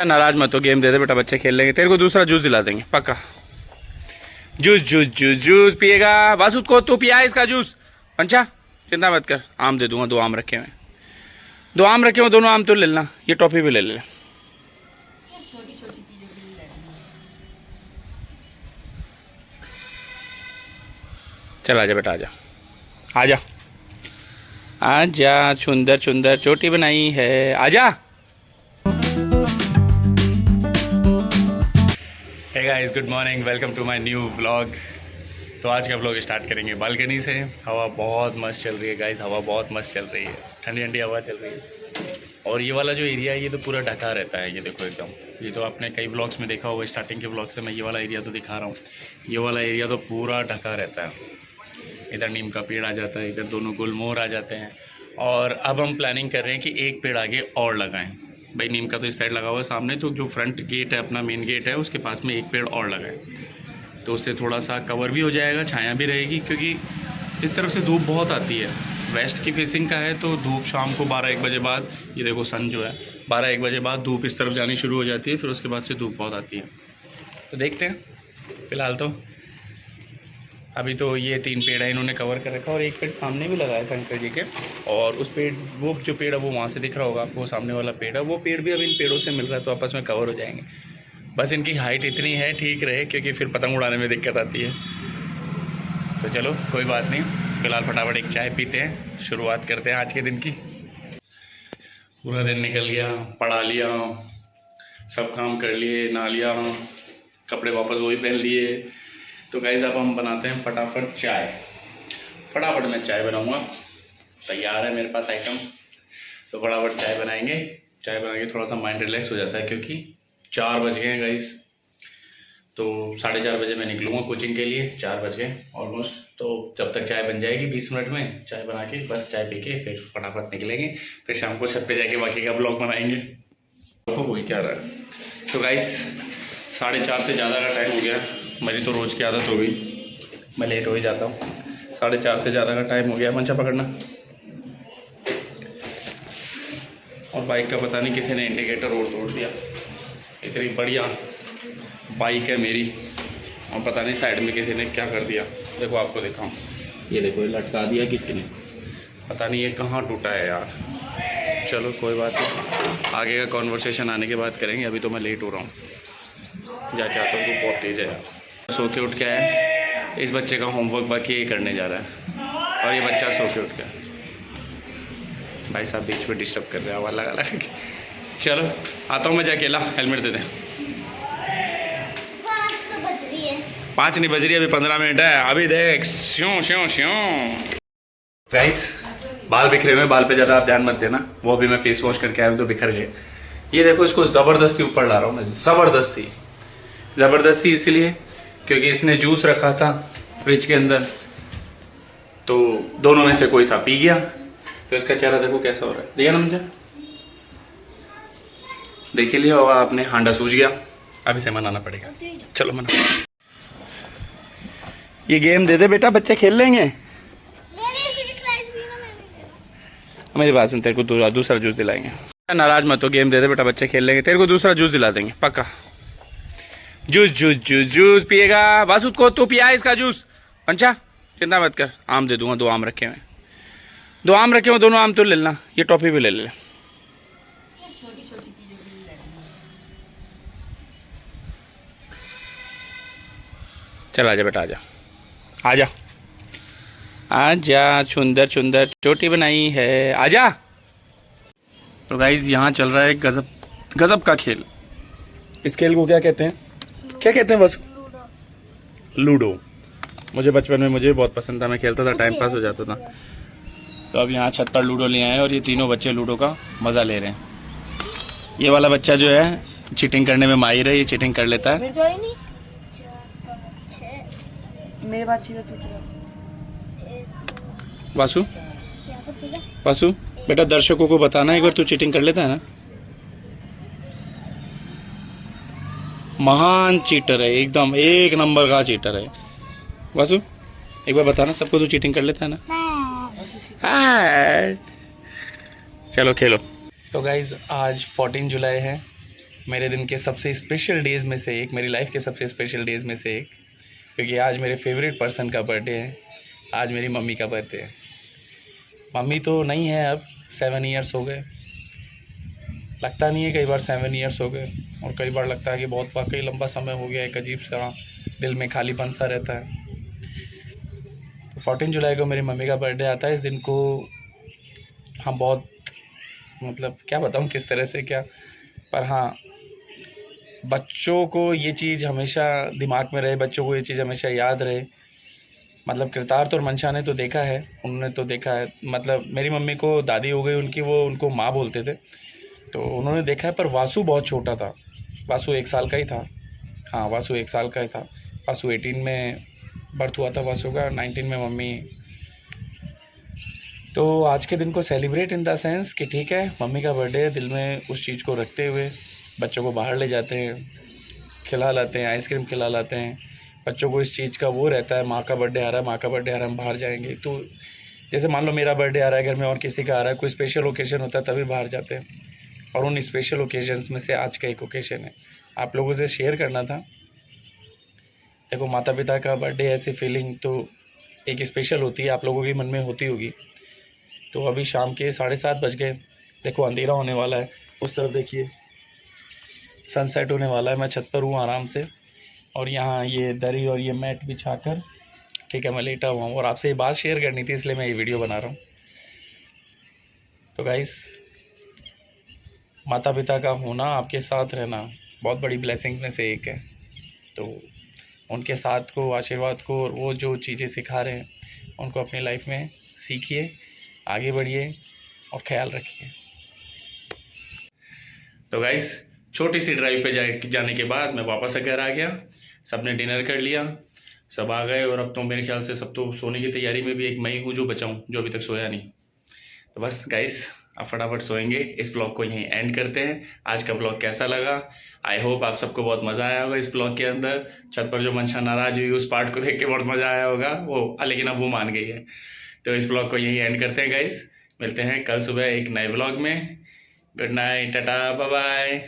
नाराज मत हो, गेम दे दे बेटा, बच्चे खेल लेंगे। तेरे को दूसरा जूस दिला देंगे पक्का। जूस जूस जूस जूस पिएगा वासु को, तू पिया इसका जूस। पंचा चिंता मत कर, आम दे दूंगा, 2 आम रखे हुए, 2 आम रखे हुए, दोनों आम तो ले लेना, ये टॉफी भी ले ले। चल आजा बेटा, आजा आजा आजा, सुंदर सुंदर चोटी बनाई है, आजा। Hey guys, good morning, welcome to my new vlog. तो आज का व्लॉग स्टार्ट करेंगे बालकनी से। हवा बहुत मस्त चल रही है गाइस, हवा बहुत मस्त चल रही है, ठंडी ठंडी हवा चल रही है। और ये वाला जो एरिया है ये तो पूरा ढका रहता है, ये देखो एकदम, ये तो आपने कई व्लॉग्स में देखा होगा, स्टार्टिंग के व्लॉग से मैं ये वाला एरिया तो दिखा रहा हूँ। ये वाला एरिया तो पूरा ढका रहता है। इधर नीम का पेड़ आ जाता है, इधर दोनों गुलमोहर आ जाते हैं। और अब हम प्लानिंग कर रहे हैं कि एक पेड़ आगे और लगाएं। भाई नीम का तो इस साइड लगा हुआ है सामने, तो जो फ्रंट गेट है अपना, मेन गेट है, उसके पास में एक पेड़ और लगाएं, तो उससे थोड़ा सा कवर भी हो जाएगा, छाया भी रहेगी। क्योंकि इस तरफ से धूप बहुत आती है, वेस्ट की फेसिंग का है, तो धूप शाम को 12-1 बजे बाद, ये देखो सन जो है 12-1 बजे बाद धूप इस तरफ जानी शुरू हो जाती है, फिर उसके बाद से धूप बहुत आती है। तो देखते हैं, फ़िलहाल तो अभी तो ये 3 पेड़ है इन्होंने कवर कर रखा, और एक पेड़ सामने भी लगाया था अंकल जी के। और उस पेड़, वो जो पेड़ है वो वहाँ से दिख रहा होगा आपको, वो सामने वाला पेड़ है, वो पेड़ भी अब इन पेड़ों से मिल रहा है, तो आपस में कवर हो जाएंगे। बस इनकी हाइट इतनी है, ठीक रहे, क्योंकि फिर पतंग उड़ाने में दिक्कत आती है। तो चलो कोई बात नहीं, फ़िलहाल फटाफट एक चाय पीते हैं, शुरुआत करते हैं आज के दिन की। पूरा दिन निकल गया, पढ़ा लिया, सब काम कर लिए, नहा लिया, कपड़े वापस वही पहन लिए। तो गाइस अब हम बनाते हैं फटाफट चाय। फटाफट मैं चाय बनाऊंगा, तैयार है मेरे पास आइटम, तो फटाफट चाय बनाएंगे। चाय बना के थोड़ा सा माइंड रिलैक्स हो जाता है, क्योंकि 4 बज गए हैं गाइस। तो 4:30 बजे मैं निकलूँगा कोचिंग के लिए, 4 बज गए ऑलमोस्ट। तो जब तक चाय बन जाएगी 20 मिनट में, चाय बना के बस चाय पी के फिर फटाफट निकलेंगे। फिर शाम को छत पे जाके बाकी का ब्लॉग बनाएंगे। तो हो क्या रहा है, तो गाइस 4:30 से ज़्यादा का टाइम हो गया। मेरी तो रोज़ की आदत हो गई, मैं लेट हो ही जाता हूँ। 4:30 से ज़्यादा का टाइम हो गया। मंचा पकड़ना। और बाइक का पता नहीं किसी ने इंडिकेटर तोड़ दिया। इतनी बढ़िया बाइक है मेरी, और पता नहीं साइड में किसी ने क्या कर दिया। देखो आपको दिखाऊँ, ये देखो, ये लटका दिया किसी ने, पता नहीं ये कहाँ टूटा है यार। चलो कोई बात नहीं, आगे का कॉन्वर्सेशन आने के बाद करेंगे। अभी तो मैं लेट हो रहा हूँ, जाके आता हूँ, तो बहुत तेज़ है यार। सो के उठ के आया, इस बच्चे का होमवर्क बाकी यही करने जा रहा है, और ये बच्चा सो के उठ गया। भाई साहब बीच में डिस्टर्ब कर रहे हैं, आवाज़ लगा लगा। चलो आता हूँ मैं जाके, ला हेलमेट दे दें। 5 नहीं बज रही, अभी 15 मिनट है। अभी देख, श्यों श्यों श्यों। गाइस बाल बिखरे हुए, बाल पे ज़्यादा आप ध्यान मत देना, वो अभी मैं फेस वॉश करके आया हूँ तो बिखर गए। ये देखो, इसको ज़बरदस्ती ऊपर ला रहा हूँ मैं, ज़बरदस्ती इसलिए क्योंकि इसने जूस रखा था फ्रिज के अंदर, तो दोनों में से कोई सा पी गया। तो इसका चेहरा देखो कैसा हो रहा है, देखिए ना मुझे, देख लिया होगा आपने, हांडा सूझ गया। अब इसे मनाना पड़ेगा, चलो मना। ये गेम दे दे बेटा, बच्चे खेल लेंगे। मेरी बात सुन, तेरे को दूसरा जूस दिलाएंगे। नाराज मत हो, गेम दे दे बेटा, बच्चे खेल लेंगे, तेरे को दूसरा जूस दिला देंगे पक्का। जूस जूस जूस जूस पिएगा वासु को, तू पिया इसका जूस। पंचा चिंता मत कर, आम दे दूंगा, 2 आम रखे हुए, 2 आम रखे हुए, दोनों आम तो ले लेना, ये टॉफी भी ले ले। चल आजा बेटा, आजा आजा आजा, सुंदर सुंदर चोटी बनाई है, आजा। तो गाइज यहाँ चल रहा है गजब का खेल। इस खेल को क्या कहते हैं, क्या कहते हैं बस? लूडो। मुझे बचपन में मुझे बहुत पसंद था, मैं खेलता था, टाइम पास हो जाता था। तो अब यहाँ छत पर लूडो ले आए, और ये तीनों बच्चे लूडो का मज़ा ले रहे हैं। ये वाला बच्चा जो है चीटिंग करने में माहिर है, ये चीटिंग कर लेता है। मेरे बात वासु, वासु बेटा, दर्शकों को बताना एक बार, तू चीटिंग कर लेता है ना? महान चीटर है, एकदम 1 नंबर का चीटर है वासु। एक बार बताना सबको, तू चीटिंग कर लेता है ना? हाँ। चलो खेलो। तो गाइज आज 14 जुलाई है, मेरे दिन के सबसे स्पेशल डेज़ में से एक, मेरी लाइफ के सबसे स्पेशल डेज़ में से एक, क्योंकि आज मेरे फेवरेट पर्सन का बर्थडे है। आज मेरी मम्मी का बर्थडे है। मम्मी तो नहीं है अब, 7 ईयर्स हो गए। लगता नहीं है कई बार 7 ईयर्स हो गए, और कई बार लगता है कि बहुत वाकई लंबा समय हो गया। एक अजीब सा दिल में खालीपन सा रहता है। तो 14 जुलाई को मेरी मम्मी का बर्थडे आता है। इस दिन को हम बहुत, मतलब क्या बताऊँ किस तरह से क्या, पर हाँ, बच्चों को ये चीज़ हमेशा दिमाग में रहे, बच्चों को ये चीज़ हमेशा याद रहे। मतलब कृतार्थ और मंशा ने तो देखा है, उन्होंने तो देखा है, मतलब मेरी मम्मी को दादी हो गई उनकी, वो उनको माँ बोलते थे, तो उन्होंने देखा है। पर वासु बहुत छोटा था, वासु 1 साल का ही था। हाँ, वासु 1 साल का ही था। वासु 18 में बर्थ हुआ था वासु का, 19 में मम्मी। तो आज के दिन को सेलिब्रेट इन द सेंस कि ठीक है, मम्मी का बर्थडे है, दिल में उस चीज़ को रखते हुए बच्चों को बाहर ले जाते हैं, खिला लाते हैं, आइसक्रीम खिला लाते हैं। बच्चों को इस चीज़ का वो रहता है, माँ का बर्थडे आ रहा है, माँ का बर्थडे आ रहा है, हम बाहर जाएंगे। तो जैसे मान लो मेरा बर्थडे आ रहा है, घर में और किसी का आ रहा है, कोई स्पेशल ओकेज़न होता है तभी बाहर जाते हैं। और उन स्पेशल ओकेजन्स में से आज का एक ओकेज़न है, आप लोगों से शेयर करना था। देखो, माता पिता का बर्थडे ऐसी फीलिंग तो एक स्पेशल होती है, आप लोगों के मन में होती होगी। तो अभी शाम के 7:30 बज गए। देखो अंधेरा होने वाला है, उस तरफ देखिए सनसेट होने वाला है। मैं छत पर हूँ आराम से, और यहाँ ये दरी और ये मैट बिछाकर, ठीक है, मैं लेटा हुआ हूँ और आपसे ये बात शेयर करनी थी, इसलिए मैं ये वीडियो बना रहा हूँ। तो गाइस, माता पिता का होना, आपके साथ रहना बहुत बड़ी ब्लेसिंग में से एक है। तो उनके साथ को, आशीर्वाद को, और वो जो चीज़ें सिखा रहे हैं उनको अपनी लाइफ में सीखिए, आगे बढ़िए और ख्याल रखिए। तो गाइस, छोटी सी ड्राइव पे जाने के बाद मैं वापस घर आ गया। सबने डिनर कर लिया, सब आ गए, और अब तो मेरे ख्याल से सब तो सोने की तैयारी में भी। एक मैं ही हूँ जो बचा हूँ, जो अभी तक सोया नहीं। तो बस गाइस, आप फटाफट सोएंगे। इस ब्लॉग को यहीं एंड करते हैं। आज का ब्लॉग कैसा लगा? आई होप आप सबको बहुत मज़ा आया होगा इस ब्लॉग के अंदर। छत पर जो मंशा नाराज हुई, उस पार्ट को देख के बहुत मज़ा आया होगा वो, लेकिन अब वो मान गई है। तो इस ब्लॉग को यहीं एंड करते हैं गाइस। मिलते हैं कल सुबह एक नए ब्लॉग में। Good night, ta-ta, bye bye.